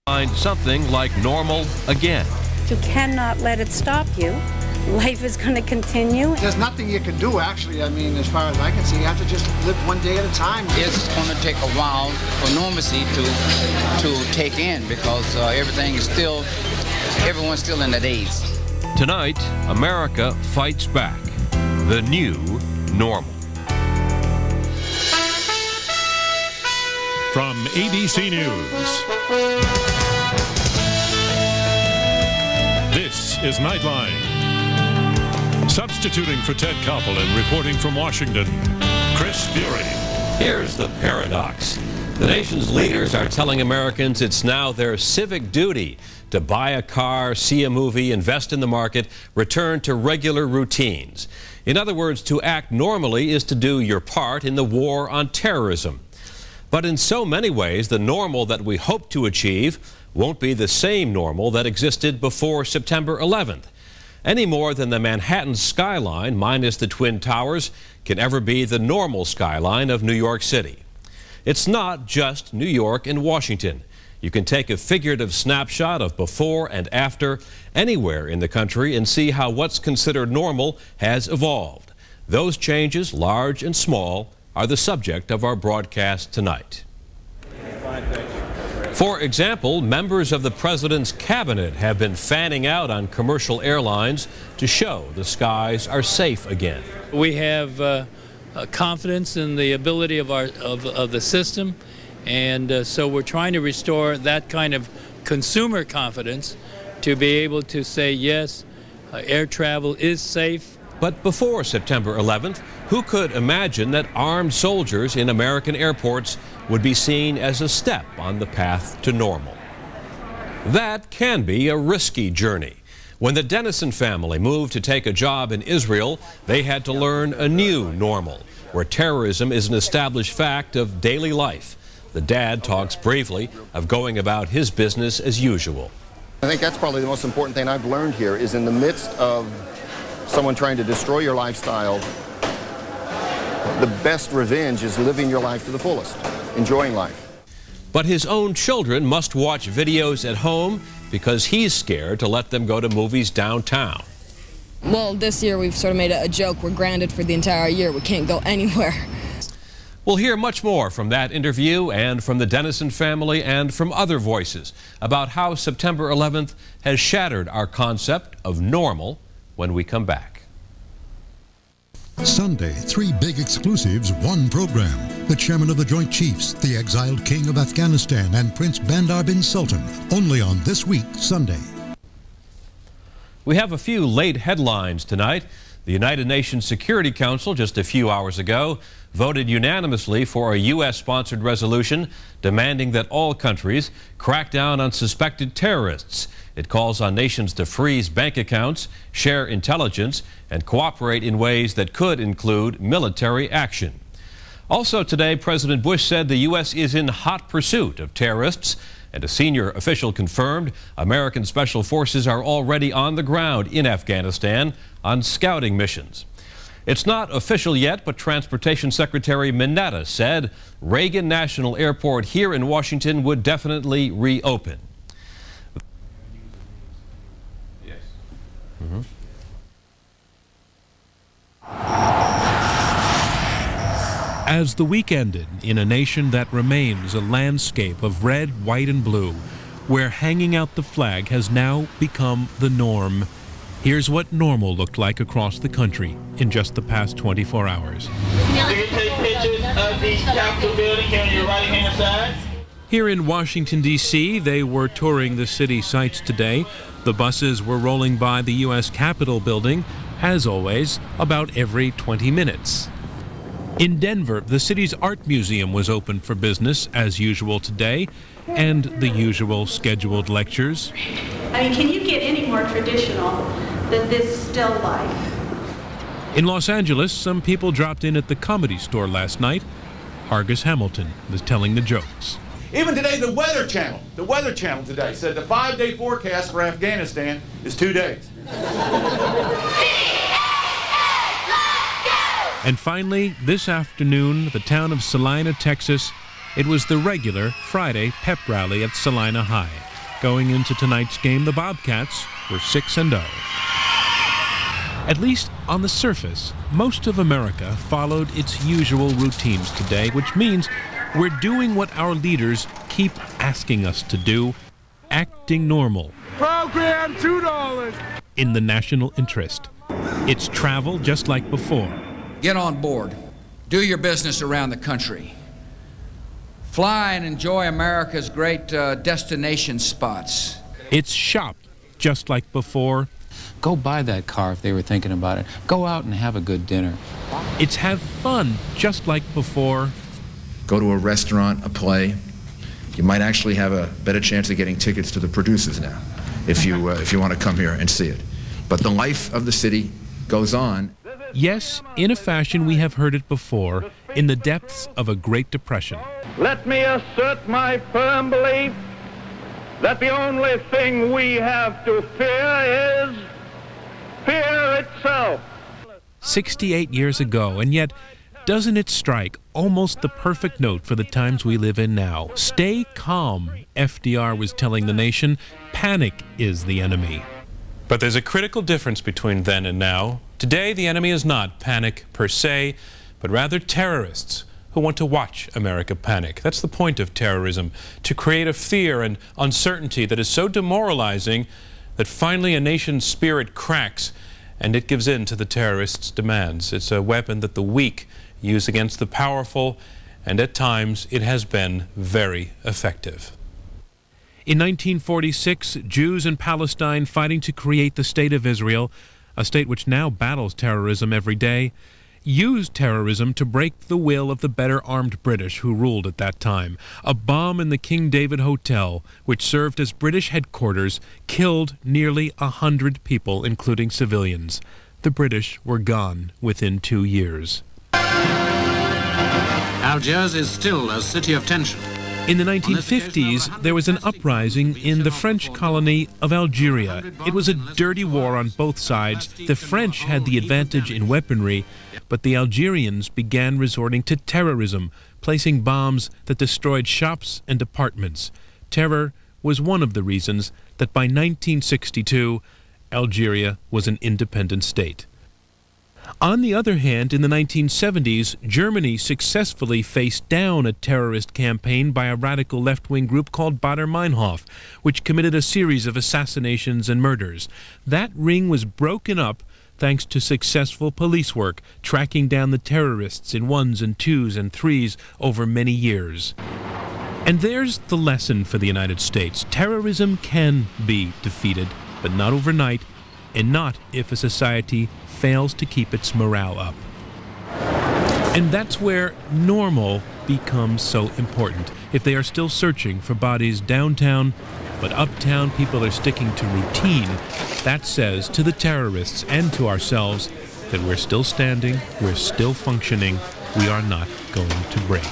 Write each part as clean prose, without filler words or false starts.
Find something like normal again. You cannot let it stop you. Life is going to continue. There's nothing you can do, actually. I mean, as far as I can see, you have to just live one day at a time. It's going to take a while for normalcy to take in because everything's still, everyone's still in the daze. Tonight, America fights back. The new normal. From ABC News, this is Nightline. Substituting for Ted Koppel and reporting from Washington, Chris Bury. Here's the paradox. The nation's leaders are telling Americans it's now their civic duty to buy a car, see a movie, invest in the market, return to regular routines. In other words, to act normally is to do your part in the war on terrorism. But in so many ways, the normal that we hope to achieve won't be the same normal that existed before September 11th. Any more than the Manhattan skyline, minus the Twin Towers, can ever be the normal skyline of New York City. It's not just New York and Washington. You can take a figurative snapshot of before and after anywhere in the country and see how what's considered normal has evolved. Those changes, large and small, are the subject of our broadcast tonight. For example, members of the president's cabinet have been fanning out on commercial airlines to show the skies are safe again. We have confidence in the ability of the system, and so we're trying to restore that kind of consumer confidence to be able to say yes, air travel is safe. But before September 11th, who could imagine that armed soldiers in American airports would be seen as a step on the path to normal? That can be a risky journey. When the Dennison family moved to take a job in Israel, they had to learn a new normal, where terrorism is an established fact of daily life. The dad talks briefly of going about his business as usual. I think that's probably the most important thing I've learned here is in the midst of someone trying to destroy your lifestyle, the best revenge is living your life to the fullest, enjoying life. But his own children must watch videos at home because he's scared to let them go to movies downtown. Well, this year we've sort of made it a joke. We're grounded for the entire year. We can't go anywhere. We'll hear much more from that interview and from the Dennison family and from other voices about how September 11th has shattered our concept of normal when we come back. Sunday, 3 big exclusives, 1 program. The chairman of the Joint Chiefs, the exiled king of Afghanistan, and Prince Bandar bin Sultan, only on This Week, Sunday. We have a few late headlines tonight. The United Nations Security Council, just a few hours ago, voted unanimously for a U.S.-sponsored resolution demanding that all countries crack down on suspected terrorists. It calls on nations to freeze bank accounts, share intelligence, and cooperate in ways that could include military action. Also today, President Bush said the U.S. is in hot pursuit of terrorists, and a senior official confirmed American special forces are already on the ground in Afghanistan on scouting missions. It's not official yet, but Transportation Secretary Mineta said Reagan National Airport here in Washington would definitely reopen. Yes. As the week ended in a nation that remains a landscape of red, white, and blue, where hanging out the flag has now become the norm, here's what normal looked like across the country in just the past 24 hours. You can take pictures of the Capitol building here on your right-hand side. Here in Washington, D.C., they were touring the city sites today. The buses were rolling by the U.S. Capitol building, as always, about every 20 minutes. In Denver, the city's art museum was open for business as usual today, and the usual scheduled lectures. I mean, can you get any more traditional than this still life? In Los Angeles, some people dropped in at the Comedy Store last night. Argus Hamilton was telling the jokes. Even today, the Weather Channel today said the 5-day forecast for Afghanistan is 2 days. And finally, this afternoon, the town of Salina, Texas, it was the regular Friday pep rally at Salina High. Going into tonight's game, the Bobcats were 6-0. At least on the surface, most of America followed its usual routines today, which means we're doing what our leaders keep asking us to do, acting normal. Program $2. In the national interest. It's travel just like before. Get on board. Do your business around the country. Fly and enjoy America's great destination spots. It's shop just like before. Go buy that car if they were thinking about it. Go out and have a good dinner. It's have fun just like before. Go to a restaurant, a play. You might actually have a better chance of getting tickets to the producers now if you want to come here and see it. But the life of the city goes on. Yes, in a fashion we have heard it before, in the depths of a Great Depression. Let me assert my firm belief that the only thing we have to fear is fear itself. 68 years ago, and yet doesn't it strike almost the perfect note for the times we live in now? Stay calm, FDR was telling the nation. Panic is the enemy. But there's a critical difference between then and now. Today, the enemy is not panic per se, but rather terrorists who want to watch America panic. That's the point of terrorism, to create a fear and uncertainty that is so demoralizing that finally a nation's spirit cracks and it gives in to the terrorists' demands. It's a weapon that the weak use against the powerful, and at times it has been very effective. In 1946, Jews in Palestine fighting to create the State of Israel, a state which now battles terrorism every day, used terrorism to break the will of the better armed British who ruled at that time. A bomb in the King David Hotel, which served as British headquarters, killed nearly 100 people, including civilians. The British were gone within 2 years. Algiers is still a city of tension. In the 1950s, there was an uprising in the French colony of Algeria. It was a dirty war on both sides. The French had the advantage in weaponry, but the Algerians began resorting to terrorism, placing bombs that destroyed shops and apartments. Terror was one of the reasons that by 1962, Algeria was an independent state. On the other hand, in the 1970s, Germany successfully faced down a terrorist campaign by a radical left-wing group called Baader-Meinhof, which committed a series of assassinations and murders. That ring was broken up thanks to successful police work, tracking down the terrorists in 1s and 2s and 3s over many years. And there's the lesson for the United States. Terrorism can be defeated, but not overnight, and not if a society fails to keep its morale up. And that's where normal becomes so important. If they are still searching for bodies downtown, but uptown people are sticking to routine, that says to the terrorists and to ourselves that we're still standing, we're still functioning, we are not going to break.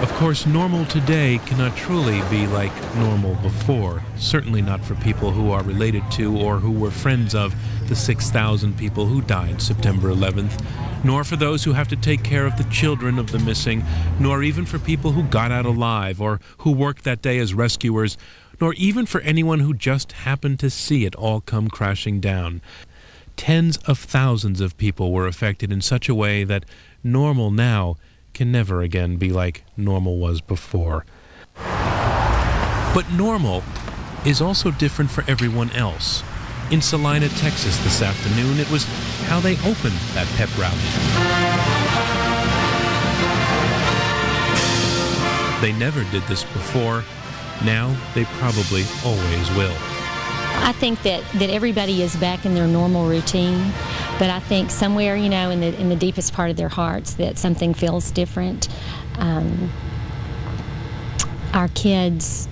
Of course, normal today cannot truly be like normal before, certainly not for people who are related to or who were friends of the 6,000 people who died September 11th, nor for those who have to take care of the children of the missing, nor even for people who got out alive or who worked that day as rescuers, nor even for anyone who just happened to see it all come crashing down. Tens of thousands of people were affected in such a way that normal now can never again be like normal was before. But normal is also different for everyone else. In Salina, Texas this afternoon, it was how they opened that pep rally. They never did this before. Now they probably always will. I think that everybody is back in their normal routine, but I think somewhere, in the deepest part of their hearts, that something feels different. Our kids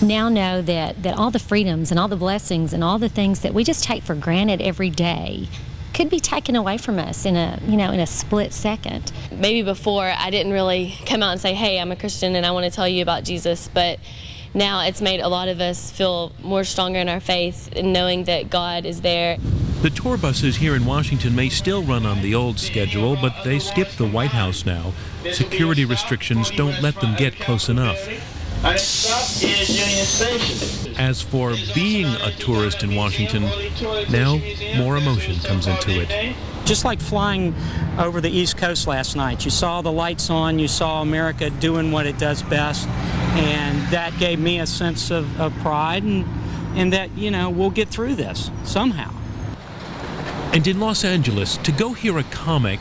now know that all the freedoms and all the blessings and all the things that we just take for granted every day could be taken away from us in a split second. Maybe before I didn't really come out and say, hey, I'm a Christian and I want to tell you about Jesus, but now it's made a lot of us feel more stronger in our faith and knowing that God is there. The tour buses here in Washington may still run on the old schedule, but they skip the White House now. Security restrictions don't let them get close enough. Our next stop is Union Station. As for being a tourist in Washington, now more emotion comes into it. Just like flying over the East Coast last night. You saw the lights on, you saw America doing what it does best, and that gave me a sense of pride and that, you know, we'll get through this somehow. And in Los Angeles, to go hear a comic,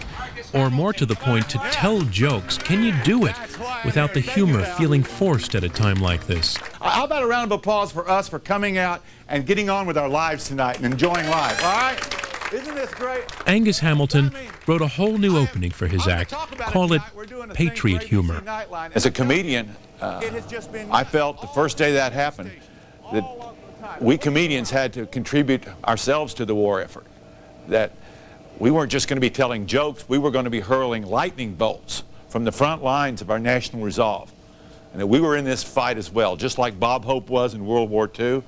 or more to the point, to tell jokes, can you do it without the humor feeling forced at a time like this? How about a round of applause for us for coming out and getting on with our lives tonight and enjoying life, all right? Isn't this great? Angus Hamilton wrote a whole new opening for his act. Call it Patriot Humor. As a comedian, I felt the first day that happened that we comedians had to contribute ourselves to the war effort. That we weren't just going to be telling jokes, we were going to be hurling lightning bolts from the front lines of our national resolve. And that we were in this fight as well, just like Bob Hope was in World War II.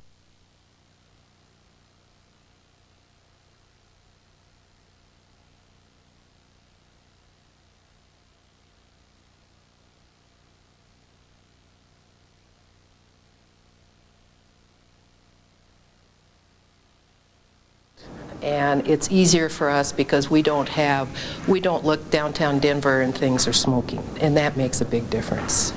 And it's easier for us because we don't look downtown Denver and things are smoking, and that makes a big difference.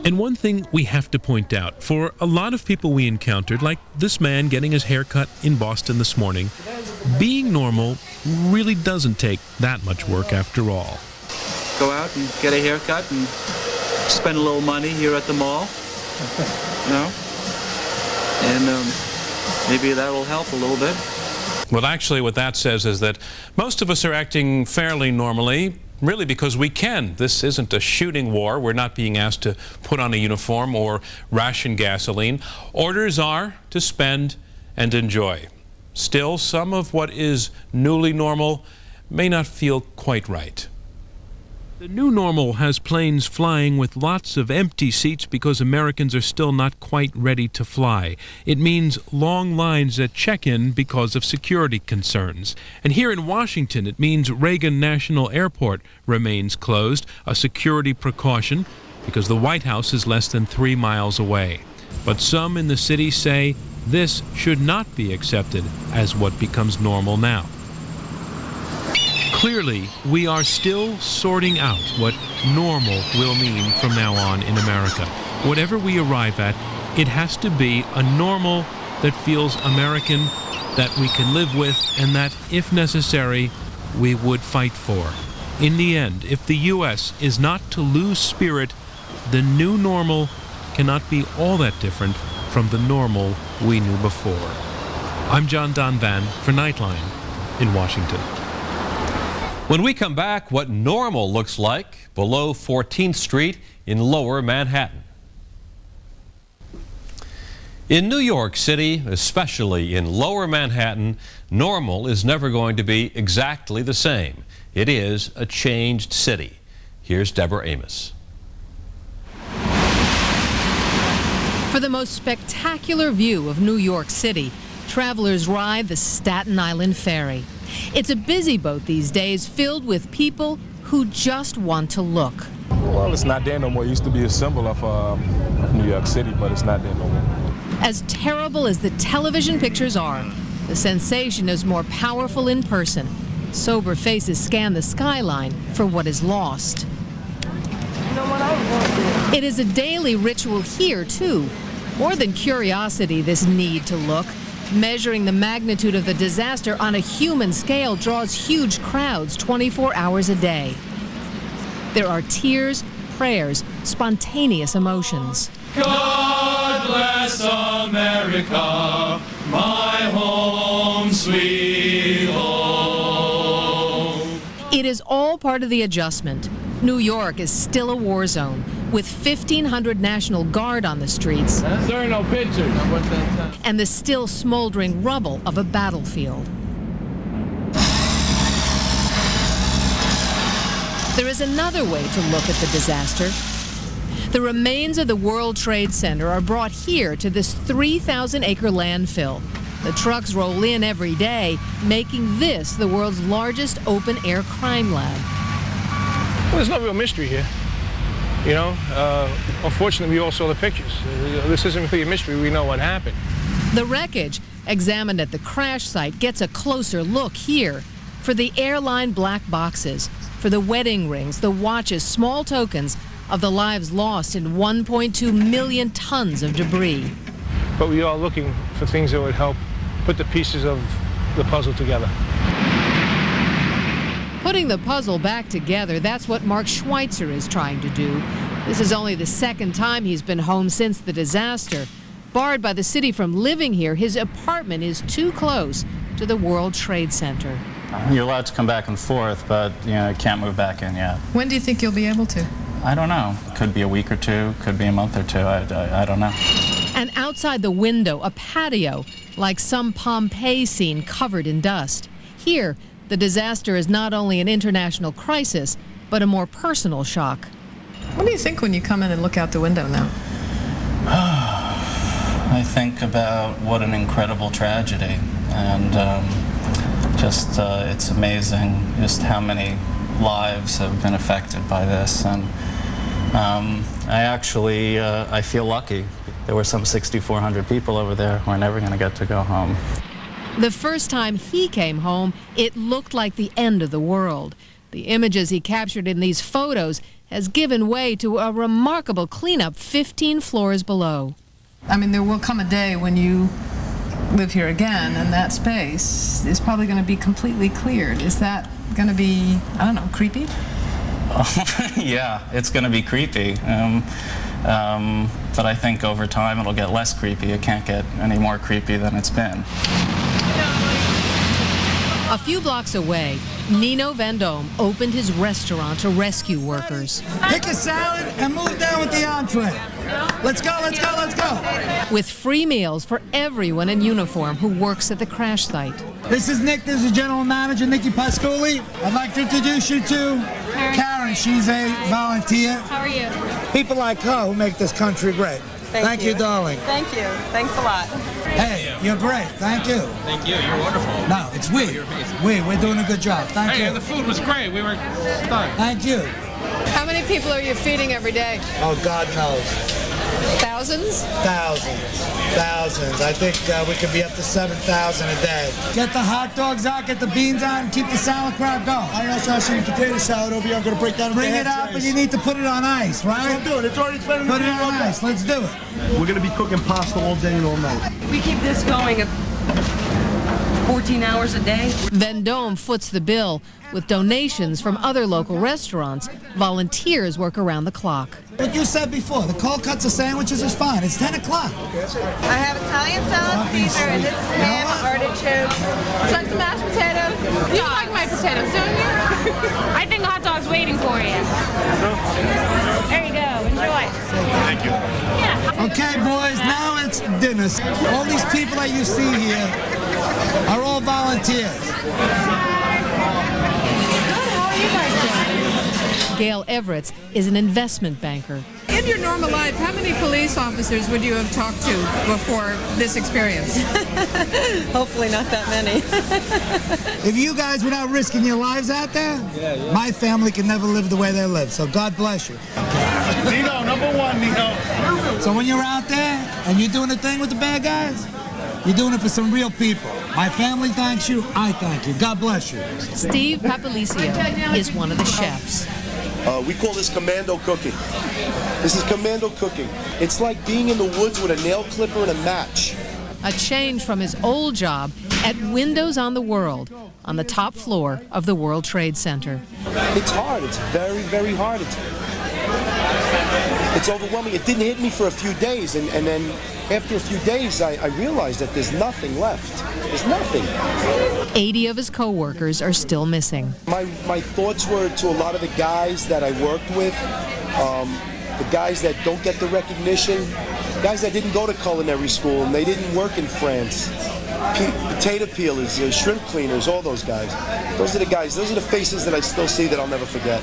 And one thing we have to point out, for a lot of people we encountered, like this man getting his hair cut in Boston this morning, being normal really doesn't take that much work after all. Go out and get a haircut and spend a little money here at the mall, you know, and maybe that'll help a little bit. Well, actually, what that says is that most of us are acting fairly normally, really because we can. This isn't a shooting war. We're not being asked to put on a uniform or ration gasoline. Orders are to spend and enjoy. Still, some of what is newly normal may not feel quite right. The new normal has planes flying with lots of empty seats because Americans are still not quite ready to fly. It means long lines at check-in because of security concerns. And here in Washington, it means Reagan National Airport remains closed, a security precaution because the White House is less than 3 miles away. But some in the city say this should not be accepted as what becomes normal now. Clearly, we are still sorting out what normal will mean from now on in America. Whatever we arrive at, it has to be a normal that feels American, that we can live with, and that, if necessary, we would fight for. In the end, if the U.S. is not to lose spirit, the new normal cannot be all that different from the normal we knew before. I'm John Donvan for Nightline in Washington. When we come back, what normal looks like below 14th Street in Lower Manhattan. In New York City, especially in Lower Manhattan, normal is never going to be exactly the same. It is a changed city. Here's Deborah Amos. For the most spectacular view of New York City, travelers ride the Staten Island Ferry. It's a busy boat these days, filled with people who just want to look. Well, it's not there no more. It used to be a symbol of New York City, but it's not there no more. As terrible as the television pictures are, the sensation is more powerful in person. Sober faces scan the skyline for what is lost. It is a daily ritual here, too. More than curiosity, this need to look. Measuring the magnitude of the disaster on a human scale draws huge crowds 24 hours a day. There are tears, prayers, spontaneous emotions. God bless America, my home sweet home. It is all part of the adjustment. New York is still a war zone, with 1,500 National Guard on the streets. There are no pictures. And the still smoldering rubble of a battlefield. There is another way to look at the disaster. The remains of the World Trade Center are brought here to this 3,000-acre landfill. The trucks roll in every day, making this the world's largest open-air crime lab. Well, there's no real mystery here. You know, unfortunately, we all saw the pictures. This isn't really a mystery. We know what happened. The wreckage, examined at the crash site, gets a closer look here. For the airline black boxes, for the wedding rings, the watches, small tokens of the lives lost in 1.2 million tons of debris. But we are looking for things that would help put the pieces of the puzzle together. Putting the puzzle back together, that's what Mark Schweitzer is trying to do. This is only the second time he's been home since the disaster. Barred by the city from living here, his apartment is too close to the World Trade Center. You're allowed to come back and forth, but you can't move back in yet. When do you think you'll be able to? I don't know. Could be a week or two, could be a month or two. I don't know. And outside the window, a patio, like some Pompeii scene covered in dust. Here, the disaster is not only an international crisis, but a more personal shock. What do you think when you come in and look out the window now? I think about what an incredible tragedy, and it's amazing just how many lives have been affected by this. And I feel lucky. There were some 6,400 people over there who are never going to get to go home. The first time he came home, it looked like the end of the world. The images he captured in these photos has given way to a remarkable cleanup 15 floors below. I mean, there will come a day when you live here again, and that space is probably going to be completely cleared. Is that going to be, I don't know, creepy? Yeah, it's going to be creepy. But I think over time it'll get less creepy. It can't get any more creepy than it's been. A few blocks away, Nino Vendome opened his restaurant to rescue workers. Pick a salad and move down with the entree. Let's go, let's go, let's go. With free meals for everyone in uniform who works at the crash site. This is Nick, this is General Manager Nikki Pascoli. I'd like to introduce you to Karen. She's a volunteer. How are you? People like her who make this country great. Thank you, darling. Thank you. Thanks a lot. Hey, you're great. Thank you. Thank you. You're wonderful. No, it's we. You're amazing. We're doing a good job. Thank you. And the food was great. We were stunned. Thank you. How many people are you feeding every day? Oh, God knows. Thousands? Thousands. I think we could be up to 7,000 a day. Get the hot dogs out, get the beans out, and keep the sauerkraut going. I also have some potato salad over here. I'm going to break down. Bring it out, but you need to put it on ice, right? I'm doing it. It's already been. Put it on ice. Let's do it. We're going to be cooking pasta all day and all night. We keep this going 14 hours a day. Vendome foots the bill. With donations from other local restaurants, volunteers work around the clock. What you said before, the cold cuts of sandwiches is fine. It's 10 o'clock. I have Italian salad, Caesar, and this is ham, artichoke. Would you like some mashed potatoes? You like my potatoes, don't you? I think a hot dog's waiting for you. There you go. Enjoy. Thank you. Yeah. Okay, boys, now it's dinner. All these people that you see here are all volunteers. Gail Everett is an investment banker. In your normal life, how many police officers would you have talked to before this experience? Hopefully not that many. If you guys were not risking your lives out there, my family could never live the way they live. So God bless you. Nino, number one, Nino. So when you're out there and you're doing a thing with the bad guys, you're doing it for some real people. My family thanks you. I thank you. God bless you. Steve Papalicio is one of the chefs. We call this commando cooking. This is commando cooking. It's like being in the woods with a nail clipper and a match. A change from his old job at Windows on the World on the top floor of the World Trade Center. It's hard. It's very, very hard. It's overwhelming. It didn't hit me for a few days, and then after a few days, I realized that there's nothing left. There's nothing. 80 of his co-workers are still missing. My thoughts were to a lot of the guys that I worked with, the guys that don't get the recognition, guys that didn't go to culinary school and they didn't work in France, potato peelers, shrimp cleaners, all those guys. Those are the guys, those are the faces that I still see that I'll never forget.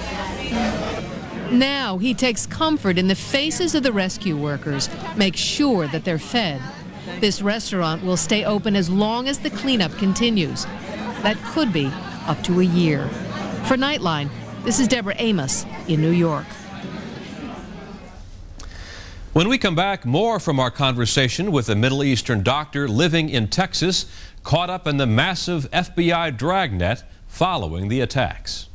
Now he takes comfort in the faces of the rescue workers, makes sure that they're fed. This restaurant will stay open as long as the cleanup continues. That could be up to a year. For Nightline, this is Deborah Amos in New York. When we come back, more from our conversation with a Middle Eastern doctor living in Texas, caught up in the massive FBI dragnet following the attacks.